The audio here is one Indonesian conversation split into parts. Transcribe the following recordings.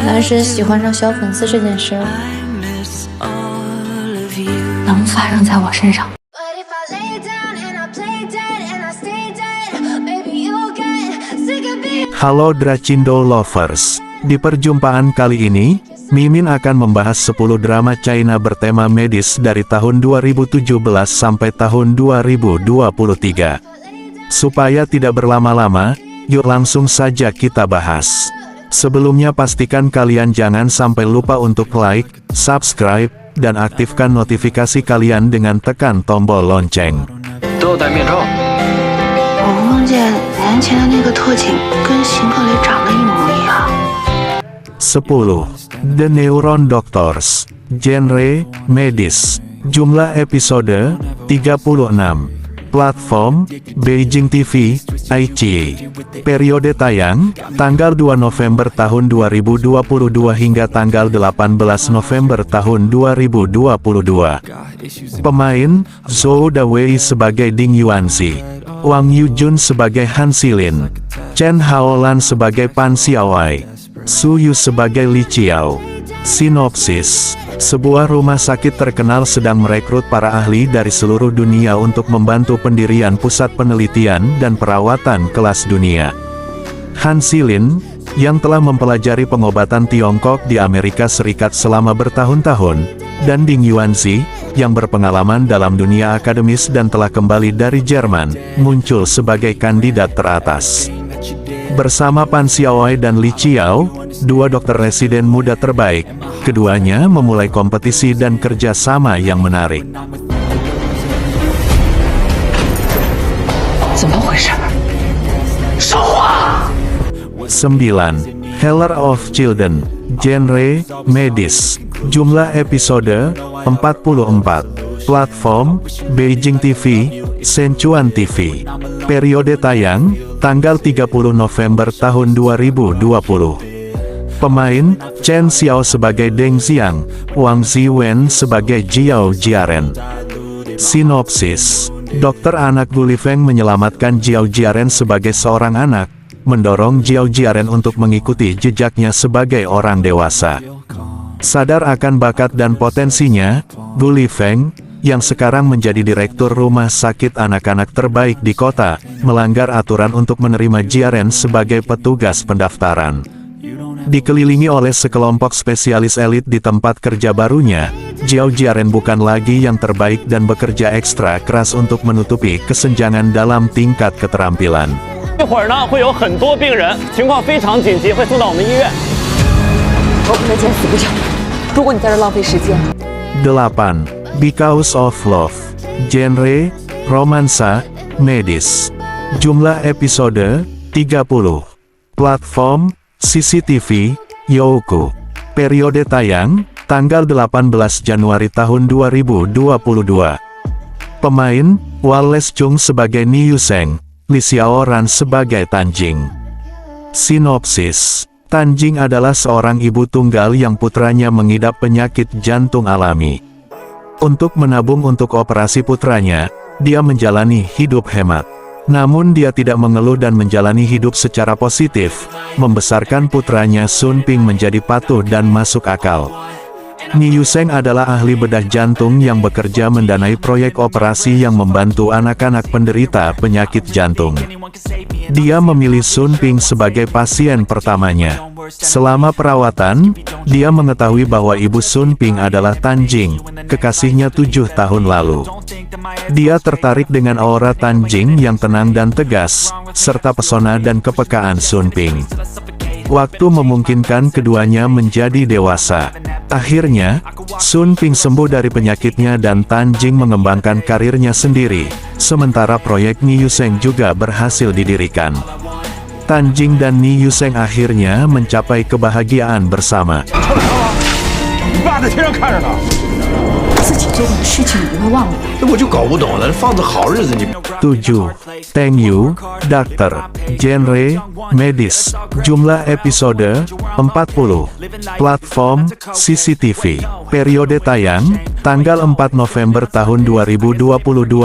男神喜欢上小粉丝这件事能发生在我身上。Halo Dracindo Lovers, di perjumpaan kali ini, Mimin akan membahas 10 drama China bertema medis dari tahun 2017 sampai tahun 2023. Supaya tidak berlama-lama, yuk langsung saja kita bahas. Sebelumnya pastikan kalian jangan sampai lupa untuk like, subscribe, dan aktifkan notifikasi kalian dengan tekan tombol lonceng. 我梦见年前的那个特警跟刑课里长得一模一样。10. The Neuron Doctors. Genre, medis. Jumlah episode, 36. Platform, Beijing TV, iQIYI. Periode tayang, tanggal 2 November tahun 2022 hingga tanggal 18 November tahun 2022. Pemain, Zhou Dawei sebagai Ding Yuanzi, Wang Yujun sebagai Han Xilin, Chen Haolan sebagai Pan Xiaowai, Su Yu sebagai Li Qiao. Sinopsis. Sebuah rumah sakit terkenal sedang merekrut para ahli dari seluruh dunia untuk membantu pendirian pusat penelitian dan perawatan kelas dunia. Han Xilin, yang telah mempelajari pengobatan Tiongkok di Amerika Serikat selama bertahun-tahun, dan Ding Yuanzi, yang berpengalaman dalam dunia akademis dan telah kembali dari Jerman, muncul sebagai kandidat teratas. Bersama Pan Xiaowai dan Li Qiao, dua dokter residen muda terbaik, keduanya memulai kompetisi dan kerjasama yang menarik. 9. Healer of Children. Genre, medis. Jumlah episode, 44. Platform, Beijing TV, Senchuan TV. Periode tayang, tanggal 30 November tahun 2020. Pemain, Chen Xiao sebagai Deng Xiang, Wang Ziwen sebagai Jiao Jiaren. Sinopsis. Dokter anak Gu Lifeng menyelamatkan Jiao Jiaren sebagai seorang anak, mendorong Jiao Jiaren untuk mengikuti jejaknya sebagai orang dewasa. Sadar akan bakat dan potensinya, Gu Lifeng, yang sekarang menjadi direktur rumah sakit anak-anak terbaik di kota, melanggar aturan untuk menerima Jiaren sebagai petugas pendaftaran. Dikelilingi oleh sekelompok spesialis elit di tempat kerja barunya, Jiao Jiaren bukan lagi yang terbaik dan bekerja ekstra keras untuk menutupi kesenjangan dalam tingkat keterampilan. 一会儿呢，会有很多病人，情况非常紧急，会送到我们医院。我不能见死不救，如果你在这浪费时间。 8. Because of Love. Genre, romansa, medis. Jumlah episode, 30. Platform, CCTV, Youku. Periode tayang, tanggal 18 Januari tahun 2022. Pemain, Wallace Chung sebagai Ni Yuseng, Li Xiaoran sebagai Tanjing. Sinopsis. Tanjing adalah seorang ibu tunggal yang putranya mengidap penyakit jantung alami. Untuk menabung untuk operasi putranya, dia menjalani hidup hemat. Namun dia tidak mengeluh dan menjalani hidup secara positif, membesarkan putranya Sun Ping menjadi patuh dan masuk akal. Ni Yuseng adalah ahli bedah jantung yang bekerja mendanai proyek operasi yang membantu anak-anak penderita penyakit jantung. Dia memilih Sun Ping sebagai pasien pertamanya. Selama perawatan, dia mengetahui bahwa ibu Sun Ping adalah Tanjing, kekasihnya 7 tahun lalu. Dia tertarik dengan aura Tanjing yang tenang dan tegas, serta pesona dan kepekaan Sun Ping. Waktu memungkinkan keduanya menjadi dewasa. Akhirnya, Sun Ping sembuh dari penyakitnya dan Tanjing mengembangkan karirnya sendiri, sementara proyek Ni Yuseng juga berhasil didirikan. Tanjing dan Ni Yuseng akhirnya mencapai kebahagiaan bersama. 7. Teng Yu, Doctor. Genre, medis. Jumlah episode, 40. Platform CCTV. Periode tayang, tanggal 4 November tahun 2022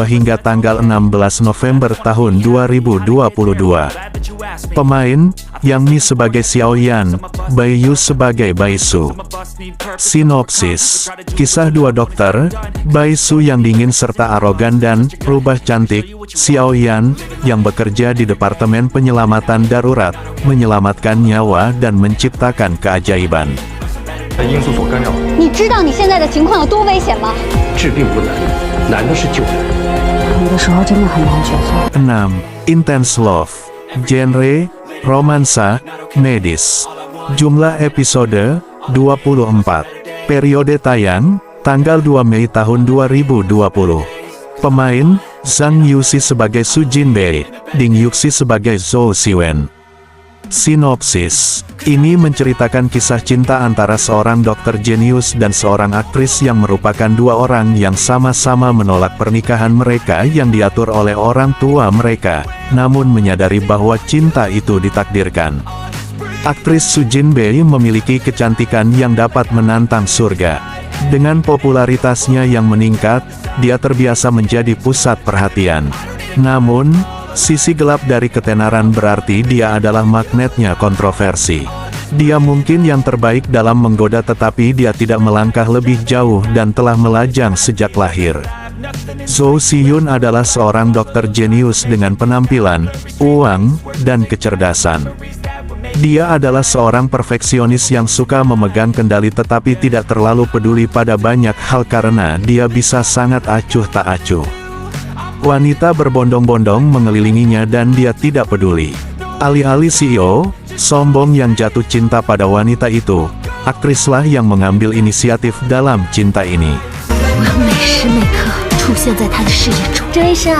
hingga tanggal 16 November tahun 2022. Pemain, Yang Mi sebagai Xiaoyan, Bai Yu sebagai Bai Su. Sinopsis. Kisah dua dokter, Bai Su yang dingin serta arogan dan rubah cantik, Xiaoyan, yang bekerja di Departemen Penyelamatan Darurat, menyelamatkan nyawa dan menciptakan keajaiban. 因素所干扰，你知道你现在的情况有多危险吗？治病不难，难的是救人。有的时候真的很难抉择。 6. Intense Love. Genre, romansa, medis. Jumlah episode, 24. Periode tayang, tanggal 2 Mei tahun 2020. Pemain, Zhang Yuxi sebagai Su Jinbei, Ding Yuxi sebagai Zhou Siwen. Sinopsis. Ini menceritakan kisah cinta antara seorang dokter jenius dan seorang aktris yang merupakan dua orang yang sama-sama menolak pernikahan mereka yang diatur oleh orang tua mereka, namun menyadari bahwa cinta itu ditakdirkan. Aktris Su Jinbei memiliki kecantikan yang dapat menantang surga. Dengan popularitasnya yang meningkat, dia terbiasa menjadi pusat perhatian. Namun, sisi gelap dari ketenaran berarti dia adalah magnetnya kontroversi. Dia mungkin yang terbaik dalam menggoda tetapi dia tidak melangkah lebih jauh dan telah melajang sejak lahir. Zhou Siyun adalah seorang dokter jenius dengan penampilan, uang, dan kecerdasan. Dia adalah seorang perfeksionis yang suka memegang kendali tetapi tidak terlalu peduli pada banyak hal karena dia bisa sangat acuh tak acuh. Wanita berbondong-bondong mengelilinginya dan dia tidak peduli. Alih-alih CEO, sombong yang jatuh cinta pada wanita itu, aktrislah yang mengambil inisiatif dalam cinta ini. 我要每时每刻出现在他的视野中。郑医生，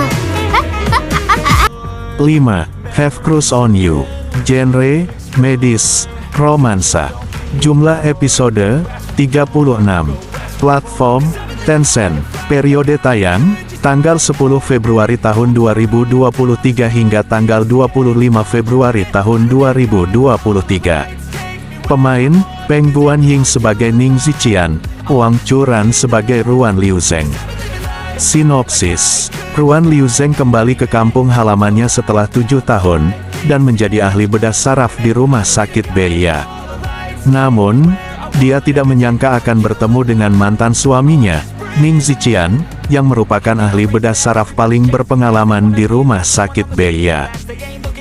5. Have Crush on You. Genre, medis, romansa. Jumlah episode, 36. Platform, Tencent. Periode tayang, tanggal 10 Februari tahun 2023 hingga tanggal 25 Februari tahun 2023. Pemain, Peng Guanying sebagai Ning Ziqian, Wang Churan sebagai Ruan Liuzeng. Sinopsis. Ruan Liuzeng kembali ke kampung halamannya setelah 7 tahun, dan menjadi ahli bedah saraf di rumah sakit Beia. Namun, dia tidak menyangka akan bertemu dengan mantan suaminya, Ning Ziqian, yang merupakan ahli bedah saraf paling berpengalaman di rumah sakit Beia.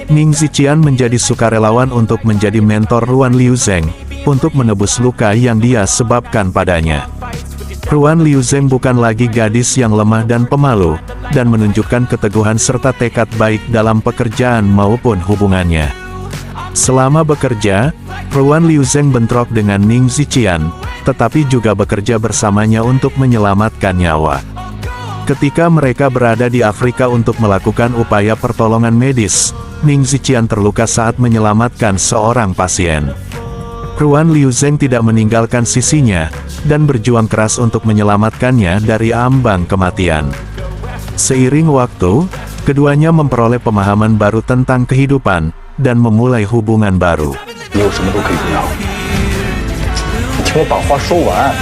Ning Ziqian menjadi sukarelawan untuk menjadi mentor Ruan Liuzeng, untuk menebus luka yang dia sebabkan padanya. Ruan Liuzeng bukan lagi gadis yang lemah dan pemalu, dan menunjukkan keteguhan serta tekad baik dalam pekerjaan maupun hubungannya. Selama bekerja, Ruan Liuzeng bentrok dengan Ning Ziqian, tetapi juga bekerja bersamanya untuk menyelamatkan nyawa. Ketika mereka berada di Afrika untuk melakukan upaya pertolongan medis, Ning Ziqian terluka saat menyelamatkan seorang pasien. Ruan Liuzeng tidak meninggalkan sisinya, dan berjuang keras untuk menyelamatkannya dari ambang kematian. Seiring waktu, keduanya memperoleh pemahaman baru tentang kehidupan, dan memulai hubungan baru. 你有什么都可以不要，你听我把话说完。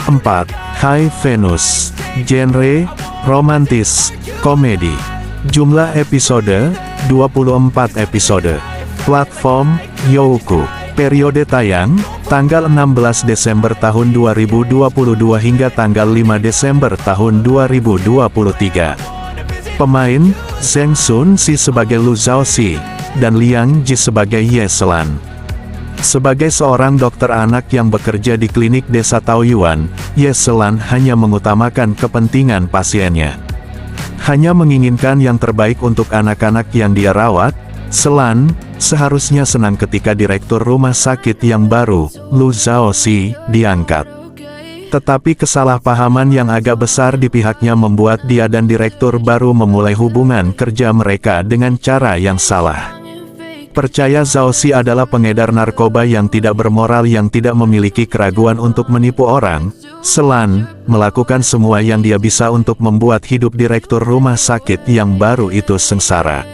4. High Venus. Genre, romantis, komedi. Jumlah episode, 24 episode. Platform, Youku. Periode tayang, tanggal 16 Desember tahun 2022 hingga tanggal 5 Desember tahun 2023. Pemain, Zheng Sun Si sebagai Lu Zhaoxi, dan Liang Ji sebagai Ye Selan. Sebagai seorang dokter anak yang bekerja di klinik desa Taoyuan, Ye Selan hanya mengutamakan kepentingan pasiennya. Hanya menginginkan yang terbaik untuk anak-anak yang dia rawat, Selan seharusnya senang ketika direktur rumah sakit yang baru, Lu Zhaoxi, diangkat. Tetapi kesalahpahaman yang agak besar di pihaknya membuat dia dan direktur baru memulai hubungan kerja mereka dengan cara yang salah. Percaya Zhaoxi adalah pengedar narkoba yang tidak bermoral yang tidak memiliki keraguan untuk menipu orang, Selan melakukan semua yang dia bisa untuk membuat hidup direktur rumah sakit yang baru itu sengsara.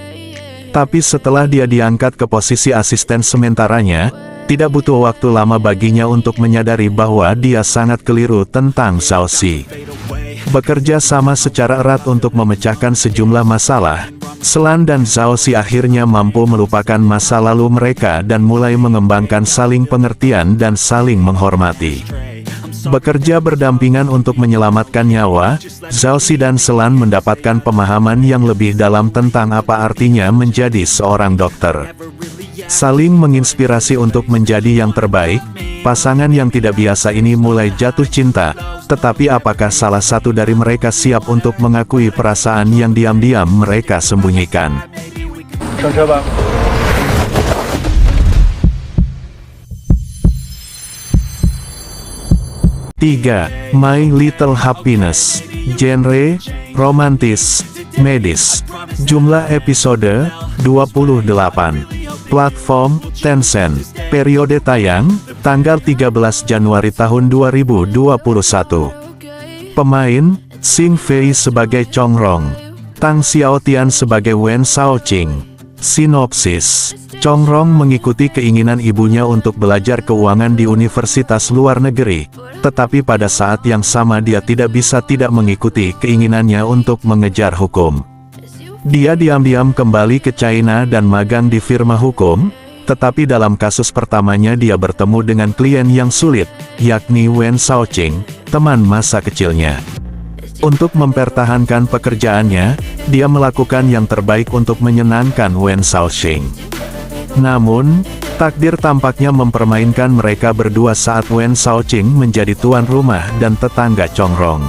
Tapi setelah dia diangkat ke posisi asisten sementaranya, tidak butuh waktu lama baginya untuk menyadari bahwa dia sangat keliru tentang Zhao Xi. Bekerja sama secara erat untuk memecahkan sejumlah masalah, Selan dan Zhao Xi akhirnya mampu melupakan masa lalu mereka dan mulai mengembangkan saling pengertian dan saling menghormati. Bekerja berdampingan untuk menyelamatkan nyawa, Zhao Xi dan Selan mendapatkan pemahaman yang lebih dalam tentang apa artinya menjadi seorang dokter. Saling menginspirasi untuk menjadi yang terbaik, pasangan yang tidak biasa ini mulai jatuh cinta, tetapi apakah salah satu dari mereka siap untuk mengakui perasaan yang diam-diam mereka sembunyikan? 上车吧。 3. My Little Happiness. Genre, romantis, medis. Jumlah episode, 28. Platform, Tencent. Periode tayang, tanggal 13 Januari tahun 2021. Pemain, Xing Fei sebagai Chong Rong, Tang Xiaotian sebagai Wen Shaoqing. Sinopsis. Chong Rong mengikuti keinginan ibunya untuk belajar keuangan di universitas luar negeri, tetapi pada saat yang sama dia tidak bisa tidak mengikuti keinginannya untuk mengejar hukum. Dia diam-diam kembali ke China dan magang di firma hukum, tetapi dalam kasus pertamanya dia bertemu dengan klien yang sulit, yakni Wen Shaoqing, teman masa kecilnya. Untuk mempertahankan pekerjaannya, dia melakukan yang terbaik untuk menyenangkan Wen Shaoqing. Namun, takdir tampaknya mempermainkan mereka berdua saat Wen Shaoqing menjadi tuan rumah dan tetangga Chong Rong.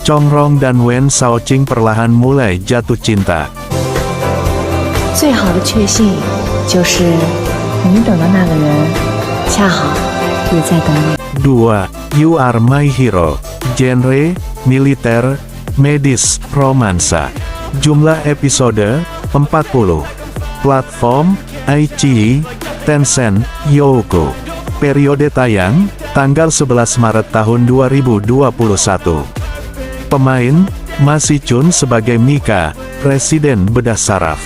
Chong Rong dan Wen Shaoqing perlahan mulai jatuh cinta. 最好的确信就是你等的那个人恰好也在等你。 2. You Are My Hero. Genre, militer, medis, romansa. Jumlah episode, 40. Platform, iQIYI, Tencent, Youku. Periode tayang, tanggal 11 Maret tahun 2021. Pemain, Ma Si-chun sebagai Mika, Presiden Bedah Saraf.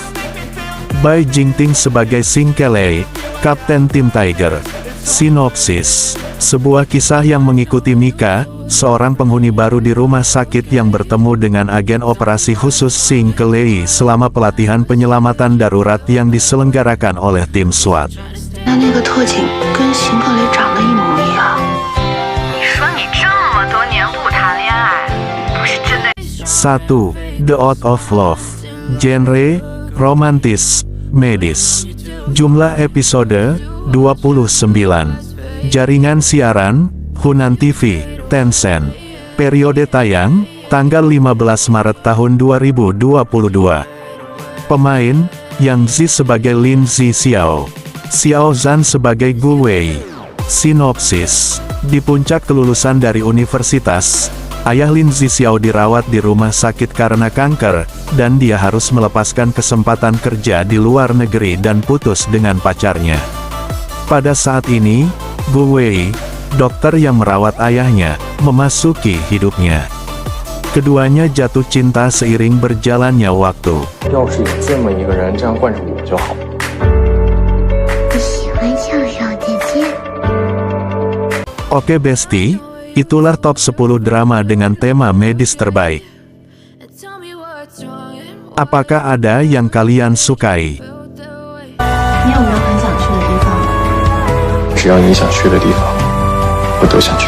Bai Jingting sebagai Xing Kelei, Kapten Tim Tiger. Sinopsis. Sebuah kisah yang mengikuti Mika, seorang penghuni baru di rumah sakit yang bertemu dengan agen operasi khusus Xing Kelei selama pelatihan penyelamatan darurat yang diselenggarakan oleh tim SWAT. 那个特警跟邢克雷长得一模一样。你说你这么多年不谈恋爱，不是真的？ 1. The Out of Love. Genre, romantis, medis. Jumlah episode, 29. Jaringan siaran, Hunan TV, Tencent. Periode tayang, tanggal 15 Maret tahun 2022. Pemain, Yang Zi sebagai Lin Zi Xiao, Xiao Zhan sebagai Gu Wei. Sinopsis. Di puncak kelulusan dari universitas, ayah Lin Zi Xiao dirawat di rumah sakit karena kanker, dan dia harus melepaskan kesempatan kerja di luar negeri dan putus dengan pacarnya. Pada saat ini, Gu Wei, dokter yang merawat ayahnya, memasuki hidupnya. Keduanya jatuh cinta seiring berjalannya waktu. 要是有这么一个人这样惯着我就好。我喜欢笑笑姐姐。 Oke Besti, itulah top 10 drama dengan tema medis terbaik. Apakah ada yang kalian sukai? 你有没有很想去的地方？只要你想去的地方，我都想去。